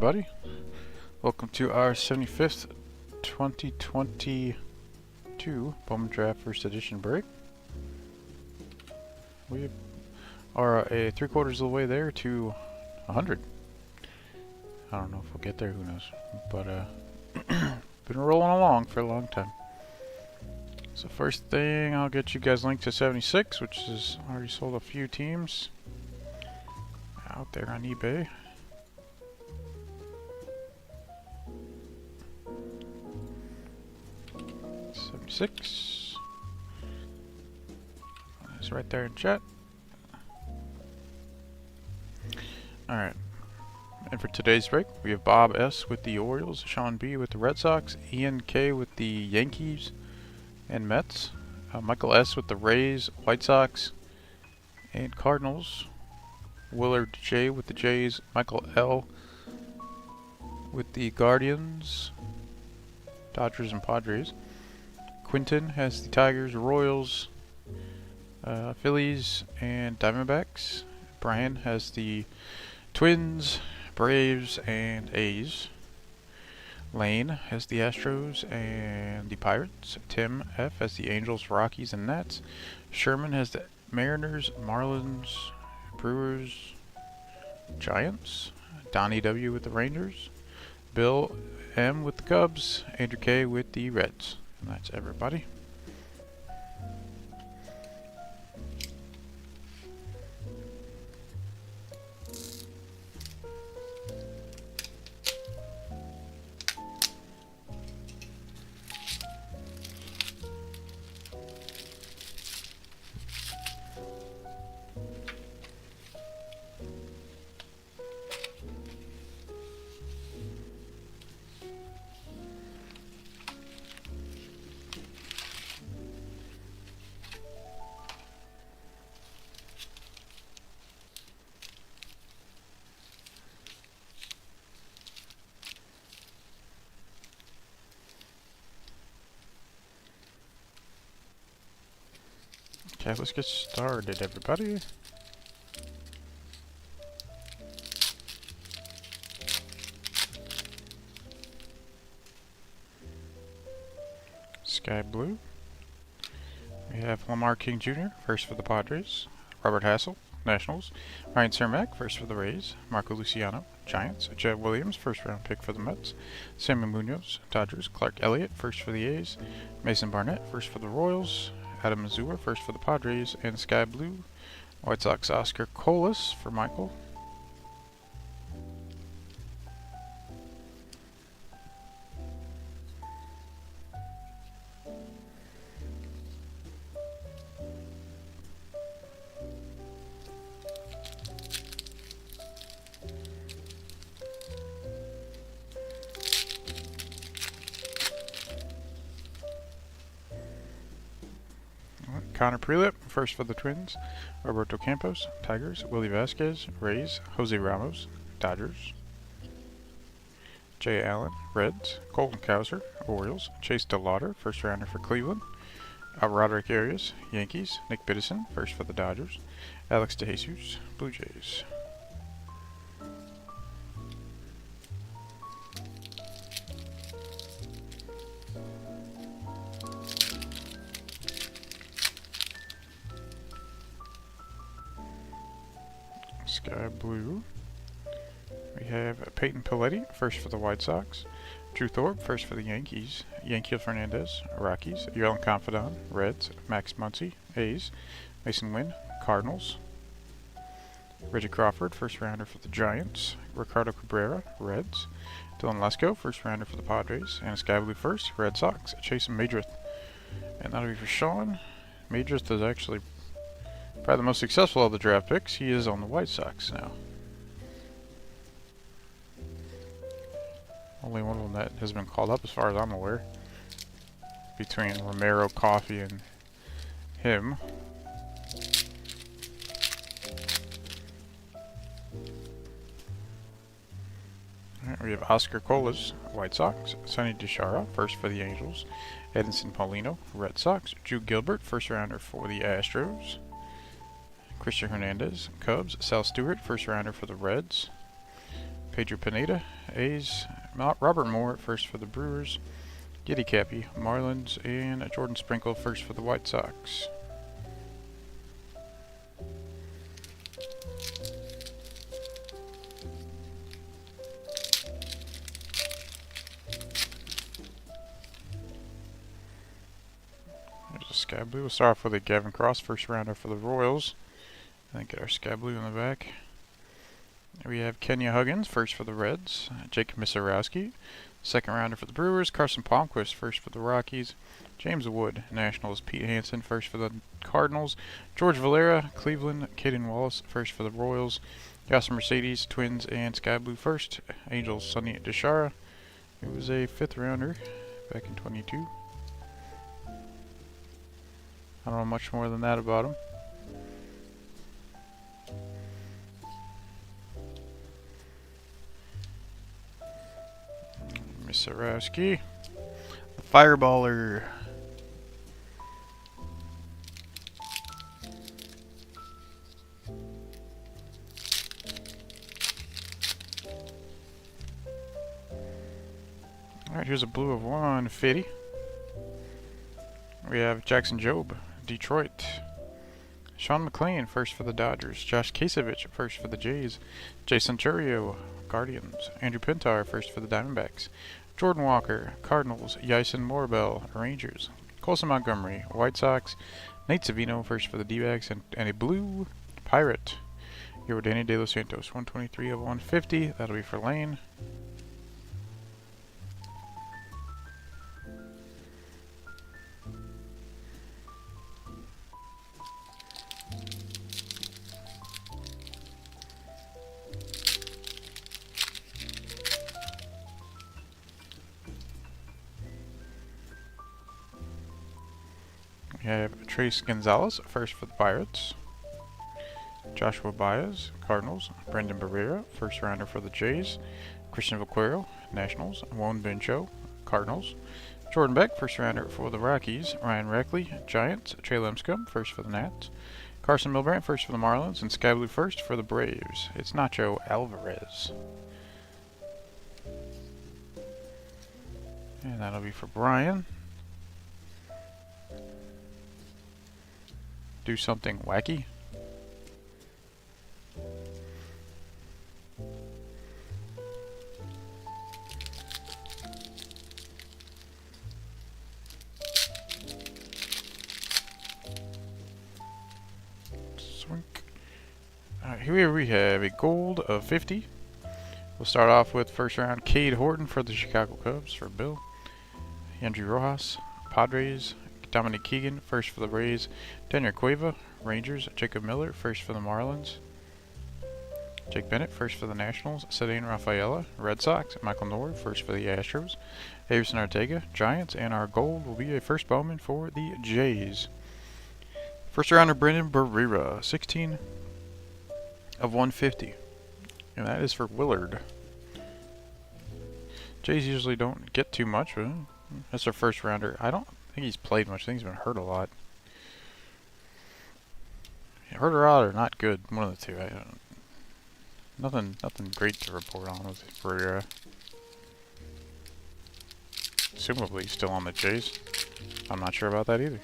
everybody. Welcome to our 75th 2022 Bowman Draft First Edition break. We are a 3/4 of the way there to 100. I don't know if we'll get there, who knows. But been rolling along for a long time. So first thing, I'll get you guys linked to 76, which is already sold a few teams out there on eBay. Six. It's right there in chat. Alright. And for today's break, we have Bob S. with the Orioles, Sean B. with the Red Sox, Ian K. with the Yankees and Mets, Michael S. with the Rays, White Sox, and Cardinals, Willard J. with the Jays, Michael L. with the Guardians, Dodgers, and Padres. Quinton has the Tigers, Royals, Phillies, and Diamondbacks. Brian has the Twins, Braves, and A's. Lane has the Astros and the Pirates. Tim F has the Angels, Rockies, and Nats. Sherman has the Mariners, Marlins, Brewers, Giants. Donnie W with the Rangers. Bill M with the Cubs. Andrew K with the Reds. And that's everybody. Okay, let's get started, everybody. Sky Blue. We have Lamar King Jr., first for the Padres. Robert Hassel, Nationals. Ryan Cermak, first for the Rays. Marco Luciano, Giants. Jed Williams, first round pick for the Mets. Sammy Munoz, Dodgers. Clark Elliott, first for the A's. Mason Barnett, first for the Royals. Adam Mazur, first for the Padres, and Sky Blue, White Sox Oscar Colas for Michael. Connor Prelip, first for the Twins. Roberto Campos, Tigers. Willie Vasquez, Rays. Jose Ramos, Dodgers. Jay Allen, Reds. Colton Cowser, Orioles. Chase DeLauder, first rounder for Cleveland. Roderick Arias, Yankees. Nick Biddison, first for the Dodgers. Alex DeJesus, Blue Jays. Sky Blue. We have Peyton Paletti, first for the White Sox. Drew Thorpe, first for the Yankees. Yanquiel Fernandez, Rockies. Yolan Confidant, Reds. Max Muncy, A's. Mason Wynn, Cardinals. Reggie Crawford, first rounder for the Giants. Ricardo Cabrera, Reds. Dylan Lesko, first rounder for the Padres. And Sky Blue first, Red Sox. Chasen Madrith. And that'll be for Sean. Madrith is actually probably the most successful of the draft picks. He is on the White Sox now. Only one of them that has been called up as far as I'm aware. Between Romero, Coffey, and him. Alright, we have Oscar Colas, White Sox. Sonny DiChiara, first for the Angels. Edinson Paulino, Red Sox. Drew Gilbert, first rounder for the Astros. Christian Hernandez, Cubs. Sal Stewart, first rounder for the Reds. Pedro Pineda, A's. Robert Moore, first for the Brewers. Giddy Cappy, Marlins, and Jordan Sprinkle, first for the White Sox. There's a Sky Blue. We'll start off with a Gavin Cross, first rounder for the Royals. And then get our Sky Blue in the back. We have Kenya Huggins, first for the Reds. Jake Misarowski, second rounder for the Brewers. Carson Palmquist, first for the Rockies. James Wood, Nationals. Pete Hansen, first for the Cardinals. George Valera, Cleveland. Caden Wallace, first for the Royals. Yasser Mercedes, Twins, and Sky Blue first. Angels, Sonny DeShara. It was a 5th rounder back in 22. I don't know much more than that about him. Misarowski, the Fireballer. Alright, here's a blue of 150. We have Jackson Jobe, Detroit. Sean McClain, first for the Dodgers. Josh Kasevich, first for the Jays. Jason Churio, Guardians. Andrew Pintar, first for the Diamondbacks. Jordan Walker, Cardinals. Yason Morabel, Rangers. Colson Montgomery, White Sox. Nate Savino, first for the D-backs, and a blue Pirate. Here with Danny De Los Santos, 123 of 150. That'll be for Lane. We have Trace Gonzalez, first for the Pirates. Joshua Baez, Cardinals. Brendan Barrera, first rounder for the Jays. Christian Vaquero, Nationals. Juan Bencho, Cardinals. Jordan Beck, first rounder for the Rockies. Ryan Reckley, Giants. Trey Lemscomb, first for the Nats. Carson Milbrandt, first for the Marlins. And Sky Blue, first for the Braves. It's Nacho Alvarez. And that'll be for Brian. Do something wacky. Swink. Alright, here we have a gold of 50. We'll start off with first round Cade Horton for the Chicago Cubs for Bill. Andrew Rojas, Padres. Dominic Keegan, first for the Rays. Daniel Cueva, Rangers. Jacob Miller, first for the Marlins. Jake Bennett, first for the Nationals. Cedane Rafaela, Red Sox. Michael Nohr, first for the Astros. Averson Ortega, Giants. And our gold will be a first Bowman for the Jays. First rounder Brendan Barrera, 16 of 150. And that is for Willard. Jays usually don't get too much, but that's their first rounder. I don't think he's played much. I think he's been hurt a lot. Hurt or out or not good. One of the two. Nothing great to report on with Barrera. Assumably still on the Jays. I'm not sure about that either.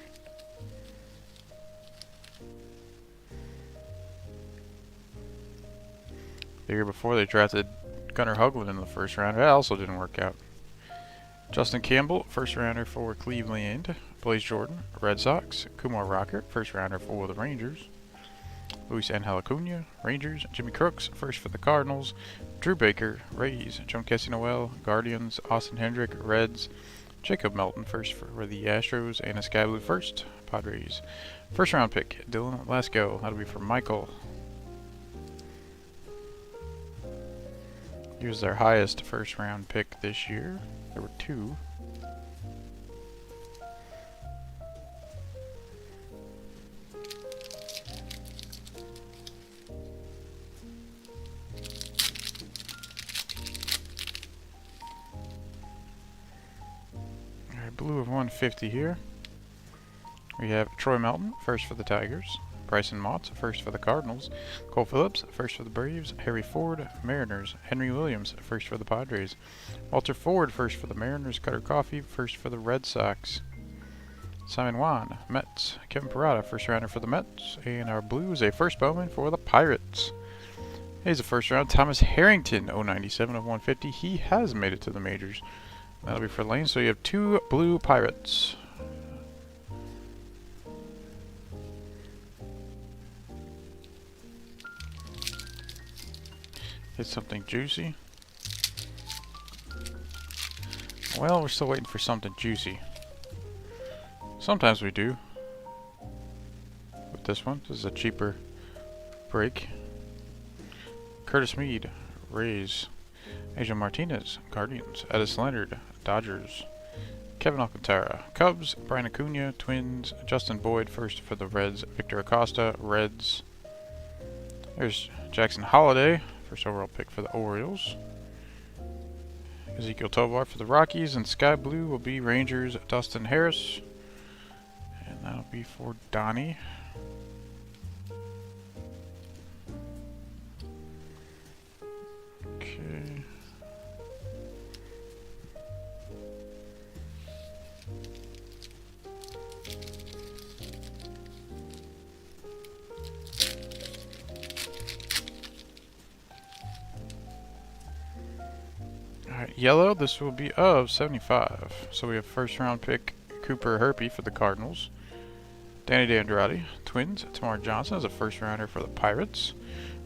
The year before they drafted Gunnar Hoagland in the first round. That also didn't work out. Justin Campbell, first rounder for Cleveland. Blaze Jordan, Red Sox. Kumar Rocker, first rounder for the Rangers. Luis Angel Acuna, Rangers. Jimmy Crooks, first for the Cardinals. Drew Baker, Rays. Joan Cassie Noel, Guardians. Austin Hendrick, Reds. Jacob Melton, first for the Astros. And a Sky Blue first, Padres. First round pick, Dylan Lesko. That'll be for Michael. He was their highest first round pick this year. There were 2. Alright, blue of 150 here. We have Troy Melton, first for the Tigers. Bryson Motts, first for the Cardinals. Cole Phillips, first for the Braves. Harry Ford, Mariners. Henry Williams, first for the Padres. Walter Ford, first for the Mariners. Cutter Coffee, first for the Red Sox. Simon Wan, Mets. Kevin Parada, first rounder for the Mets. And our Blues, a first Bowman for the Pirates. He's a first round. Thomas Harrington, 097 of 150. He has made it to the majors. That'll be for Lane. So you have 2 Blue Pirates. Get something juicy. Well, we're still waiting for something juicy. Sometimes we do. With this one, this is a cheaper break. Curtis Mead, Rays. Adrian Martinez, Guardians. Edison Leonard, Dodgers. Kevin Alcantara, Cubs. Brian Acuna, Twins. Justin Boyd, first for the Reds. Victor Acosta, Reds. There's Jackson Holiday, first overall pick for the Orioles. Ezekiel Tovar for the Rockies, and Sky Blue will be Rangers, Dustin Harris. And that'll be for Donnie. Okay. Alright, yellow, this will be of 75. So we have first round pick Cooper Herpy for the Cardinals. Danny DeAndrade, Twins. Tamar Johnson is a first rounder for the Pirates.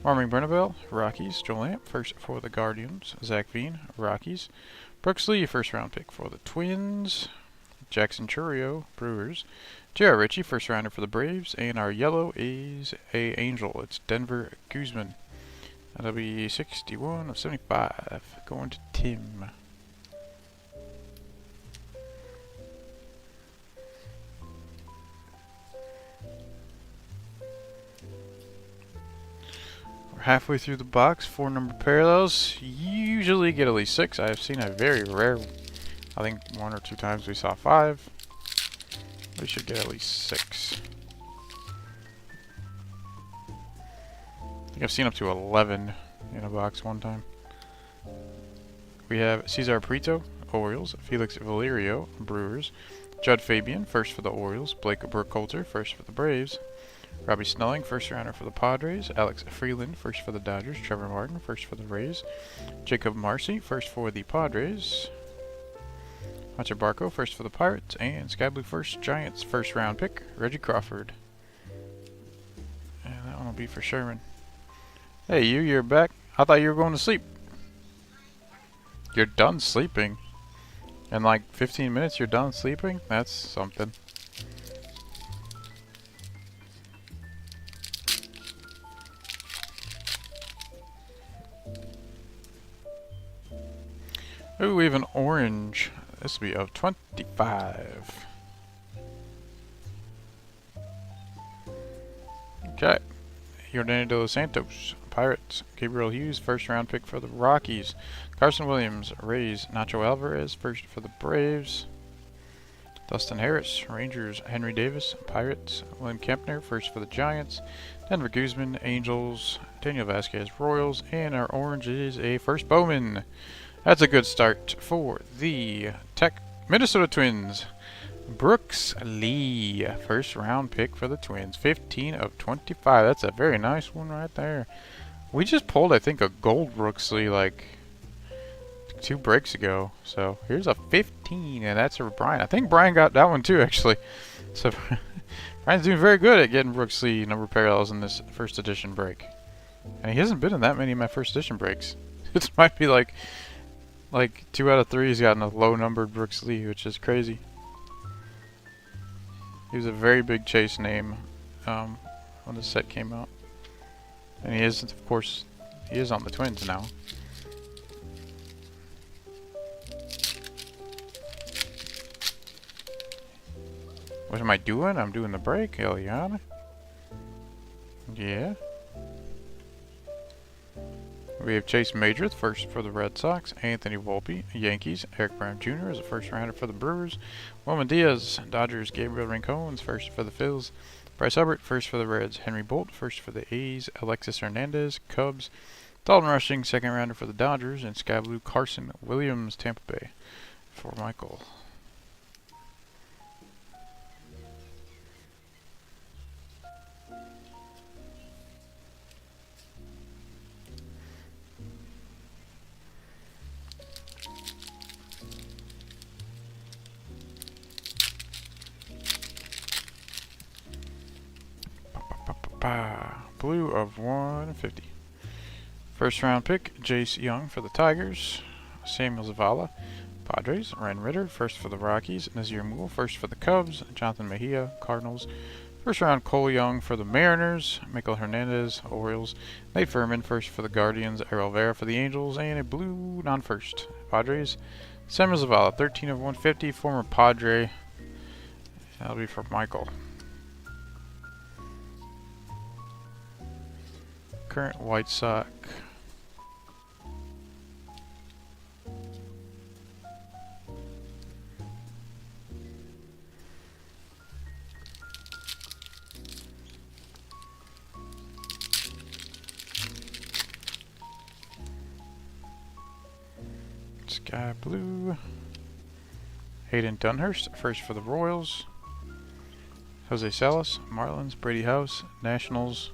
Marming Bernabel, Rockies. Joel Lamp, first for the Guardians. Zach Veen, Rockies. Brooks Lee, first round pick for the Twins. Jackson Churio, Brewers. J.R. Ritchie, first rounder for the Braves. And our yellow is a Angel. It's Denver Guzman. That'll be 61 of 75. Going to Tim. We're halfway through the box. 4 number parallels. Usually get at least 6. I've seen a very rare, I think 1 or 2 times we saw 5. We should get at least 6. I think I've seen up to 11 in a box one time. We have Cesar Prieto, Orioles. Felix Valerio, Brewers. Judd Fabian, first for the Orioles. Blake Burkholder, first for the Braves. Robbie Snelling, first rounder for the Padres. Alex Freeland, first for the Dodgers. Trevor Martin, first for the Rays. Jacob Marcy, first for the Padres. Hunter Barco, first for the Pirates. And Sky Blue first, Giants, first round pick, Reggie Crawford. And that one will be for Sherman. Hey, you're back. I thought you were going to sleep. You're done sleeping. In like 15 minutes, you're done sleeping? That's something. Ooh, we have an orange. This will be of 25. Okay. Yordan de los Santos, Pirates. Gabriel Hughes, first round pick for the Rockies. Carson Williams, Rays. Nacho Alvarez, first for the Braves. Dustin Harris, Rangers. Henry Davis, Pirates. William Kempner, first for the Giants. Denver Guzman, Angels. Daniel Vasquez, Royals. And our orange is a first Bowman. That's a good start for the Minnesota Twins. Brooks Lee, first round pick for the Twins. 15 of 25. That's a very nice one right there. We just pulled, I think, a gold Brooks Lee like 2 breaks ago. So here's a 15, and that's for Brian. I think Brian got that one too, actually. So Brian's doing very good at getting Brooks Lee number parallels in this first edition break. And he hasn't been in that many of my first edition breaks. It might be like 2 out of 3 he's gotten a low numbered Brooks Lee, which is crazy. He was a very big chase name when the set came out. And he is, of course, he is on the Twins now. What am I doing? I'm doing the break, Eliana. Yeah. We have Chase Madrith, first for the Red Sox. Anthony Volpe, Yankees. Eric Brown Jr. is a first rounder for the Brewers. Wilman Diaz, Dodgers. Gabriel Rincon, first for the Phils. Bryce Hubbard, first for the Reds. Henry Bolt, first for the A's. Alexis Hernandez, Cubs. Dalton Rushing, second rounder for the Dodgers. And Sky Blue Carson Williams, Tampa Bay, for Michael. Blue of 150. First round pick, Jace Young for the Tigers. Samuel Zavala, Padres. Ren Ritter, first for the Rockies. Nazir Mool, first for the Cubs. Jonathan Mejia, Cardinals. First round, Cole Young for the Mariners. Michael Hernandez, Orioles. Nate Furman, first for the Guardians. Errol Vera for the Angels. And a blue non-first, Padres. Samuel Zavala, 13 of 150, former Padre. That'll be for Michael. Current White Sox. Sky Blue. Hayden Dunhurst, first for the Royals. Jose Salas, Marlins. Brady House, Nationals.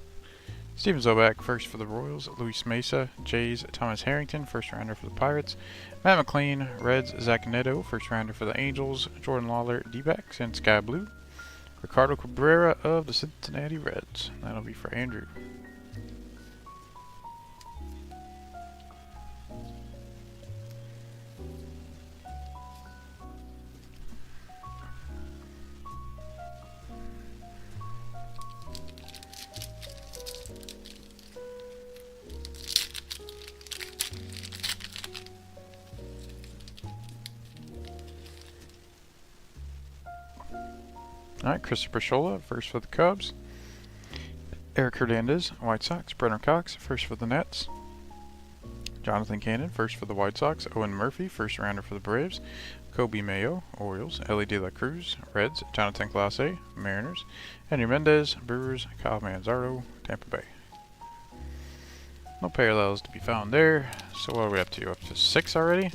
Steven Zobak, first for the Royals. Luis Mesa, Jays. Thomas Harrington, first rounder for the Pirates. Matt McLean, Reds. Zach Neto, first rounder for the Angels. Jordan Lawler, D-backs, and Sky Blue. Ricardo Cabrera of the Cincinnati Reds. That'll be for Andrew. Alright, Christopher Scholla, first for the Cubs. Eric Hernandez, White Sox. Brenner Cox, first for the Nets. Jonathan Cannon, first for the White Sox. Owen Murphy, first rounder for the Braves. Kobe Mayo, Orioles. Ellie De La Cruz, Reds. Jonathan Clase, Mariners. Henry Mendez, Brewers. Kyle Manzardo, Tampa Bay. No parallels to be found there. So what are we up to? Up to 6 already?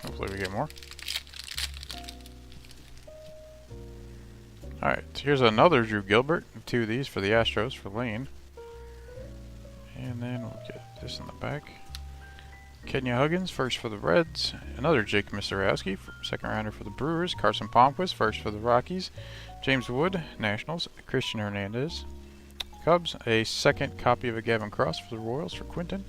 Hopefully we get more. Alright, here's another Drew Gilbert. 2 of these for the Astros for Lane. And then we'll get this in the back. Kenya Huggins, first for the Reds. Another Jake Misarowski, second rounder for the Brewers. Carson Palmquist, first for the Rockies. James Wood, Nationals. Christian Hernandez, Cubs. A second copy of a Gavin Cross for the Royals for Quinton.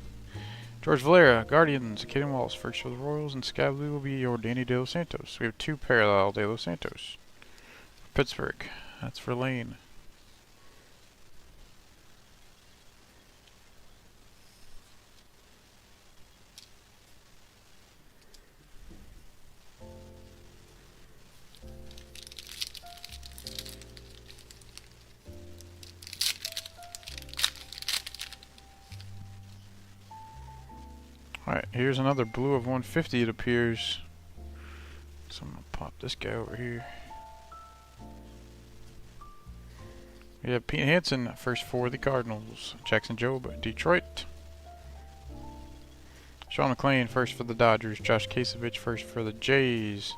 George Valera, Guardians. Caden Wallace, first for the Royals. And Sky Blue will be your Danny De Los Santos. We have 2 parallel De Los Santos. Pittsburgh. That's for Lane. Alright, here's another blue of 150 it appears. So I'm going to pop this guy over here. We have Pete Hansen, first for the Cardinals. Jackson Jobe, Detroit. Sean McClain, first for the Dodgers. Josh Kasevich, first for the Jays.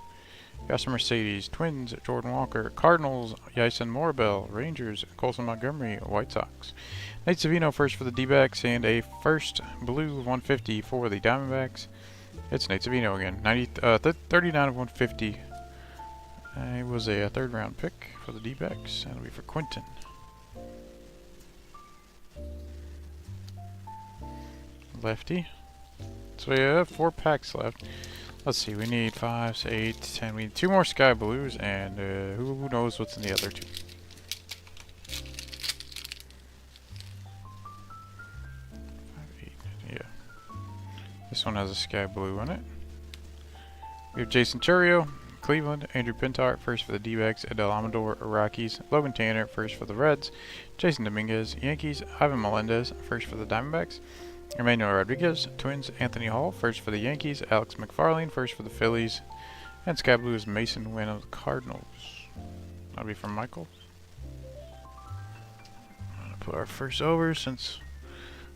Yasser Mercedes, Twins. Jordan Walker, Cardinals. Yason Morabel, Rangers. Colson Montgomery, White Sox. Nate Savino, first for the D-backs, and a first blue 150 for the Diamondbacks. It's Nate Savino again. 39 of 150. It was a 3rd round pick for the D-backs. That'll be for Quinton. Lefty. So we have 4 packs left. Let's see, we need 5, 6, 8, 10. We need 2 more Sky Blues, and who knows what's in the other 2. 5, 8, yeah. This one has a Sky Blue in it. We have Jason Churio, Cleveland. Andrew Pintar, first for the D-backs. Adel Amador, Rockies. Logan Tanner, first for the Reds. Jason Dominguez, Yankees. Ivan Melendez, first for the Diamondbacks. Emmanuel Rodriguez, Twins. Anthony Hall, first for the Yankees. Alex McFarlane, first for the Phillies. And Sky Blue is Mason Wynn of the Cardinals. That'll be from Michael. I'm gonna put our first over since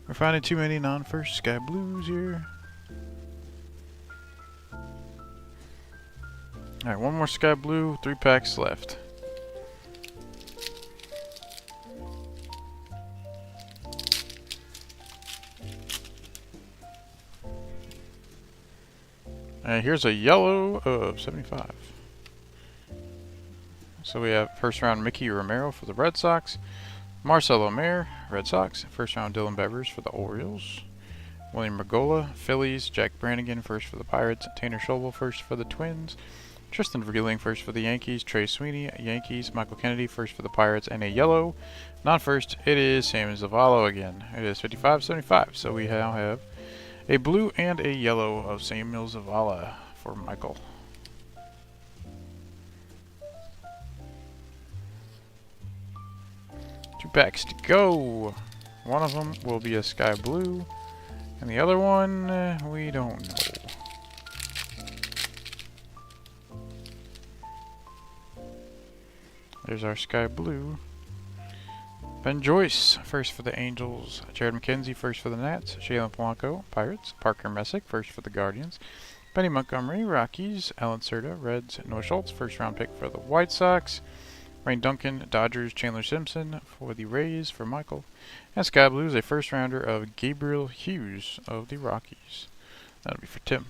we're finding too many non-first Sky Blues here. Alright, one more Sky Blue, 3 packs left. And here's a yellow of 75. So we have first round Mickey Romero for the Red Sox. Marcelo Mayer, Red Sox. First round Dylan Bevers for the Orioles. William Regola, Phillies. Jack Brannigan, first for the Pirates. Tanner Schobel, first for the Twins. Tristan Vergilling, first for the Yankees. Trey Sweeney, Yankees. Michael Kennedy, first for the Pirates. And a yellow, non-first, it is Sammy Zavala again. It is 55-75. So we now have a blue and a yellow of Samuel Zavala for Michael. Two packs to go. One of them will be a Sky Blue, and the other one, we don't know. There's our Sky Blue. Ben Joyce, first for the Angels. Jared McKenzie, first for the Nats. Shaylen Polanco, Pirates. Parker Messick, first for the Guardians. Benny Montgomery, Rockies. Alan Cerda, Reds. Noah Schultz, first round pick for the White Sox. Rain Duncan, Dodgers. Chandler Simpson for the Rays for Michael. And Sky Blue is a first rounder of Gabriel Hughes of the Rockies. That'll be for Tim.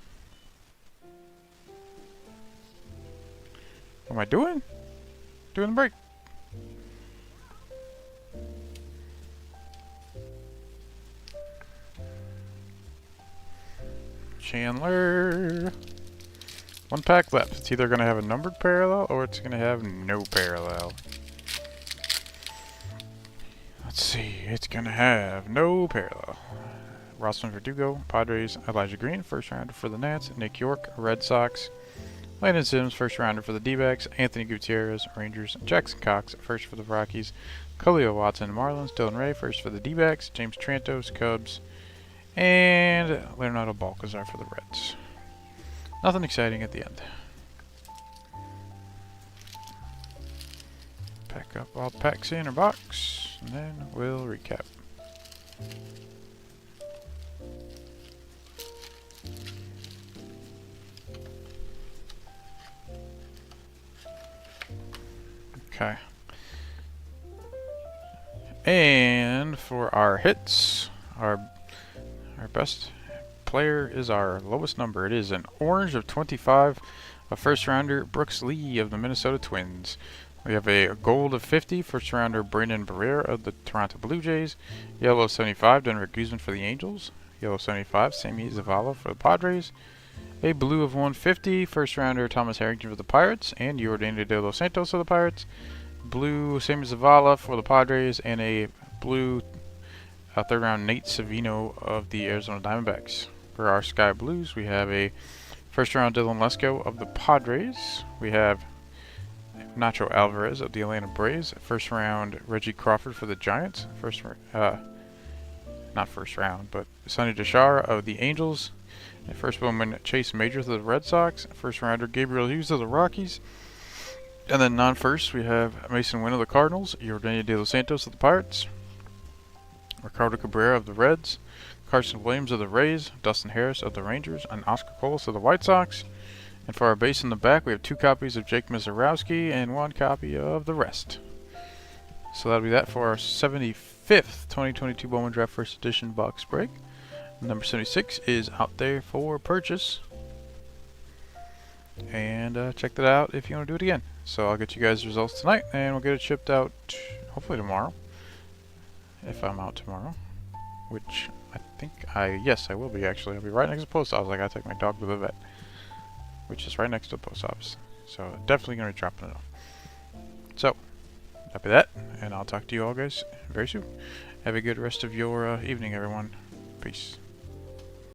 What am I doing? Doing the break. Chandler. One pack left. It's either going to have a numbered parallel or it's going to have no parallel. Let's see. It's going to have no parallel. Rosman Verdugo, Padres. Elijah Green, first rounder for the Nats. Nick York, Red Sox. Landon Sims, first rounder for the D-backs. Anthony Gutierrez, Rangers. Jackson Cox, first for the Rockies. Khalil Watson, Marlins. Dylan Ray, first for the D-backs. James Trantos, Cubs. And Leonardo Balcazar for the Reds. Nothing exciting at the end. Pack up all the packs in our box, and then we'll recap. Okay. And for our hits, our best player is our lowest number. It is an orange of 25, a first rounder, Brooks Lee of the Minnesota Twins. We have a gold of 50, first rounder, Brandon Barrera of the Toronto Blue Jays. Yellow 75, Denver Guzman for the Angels. Yellow 75, Sammy Zavala for the Padres. A blue of 150, first rounder, Thomas Harrington for the Pirates. And Yordan de los Santos for the Pirates. Blue, Sammy Zavala for the Padres. And a blue third round, Nate Savino of the Arizona Diamondbacks. For our Sky Blues, we have a first round Dylan Lesko of the Padres. We have Nacho Alvarez of the Atlanta Braves. First round Reggie Crawford for the Giants. Not first round, but Sonny Deshara of the Angels. And first Bowman Chase Majors of the Red Sox. First rounder Gabriel Hughes of the Rockies. And then non-first we have Mason Wynn of the Cardinals. Yordan de los Santos of the Pirates. Ricardo Cabrera of the Reds. Carson Williams of the Rays, Dustin Harris of the Rangers, and Oscar Colas of the White Sox. And for our base in the back, we have 2 copies of Jake Mizorowski and 1 copy of the rest. So that'll be that for our 75th 2022 Bowman Draft First Edition box break. Number 76 is out there for purchase. And check that out if you want to do it again. So I'll get you guys the results tonight, and we'll get it shipped out hopefully tomorrow. If I'm out tomorrow. Which I think yes, I will be actually. I'll be right next to the post office. I gotta take my dog to the vet, which is right next to the post office. So definitely gonna be dropping it off. So, that'll be that, and I'll talk to you all guys very soon. Have a good rest of your evening, everyone. Peace.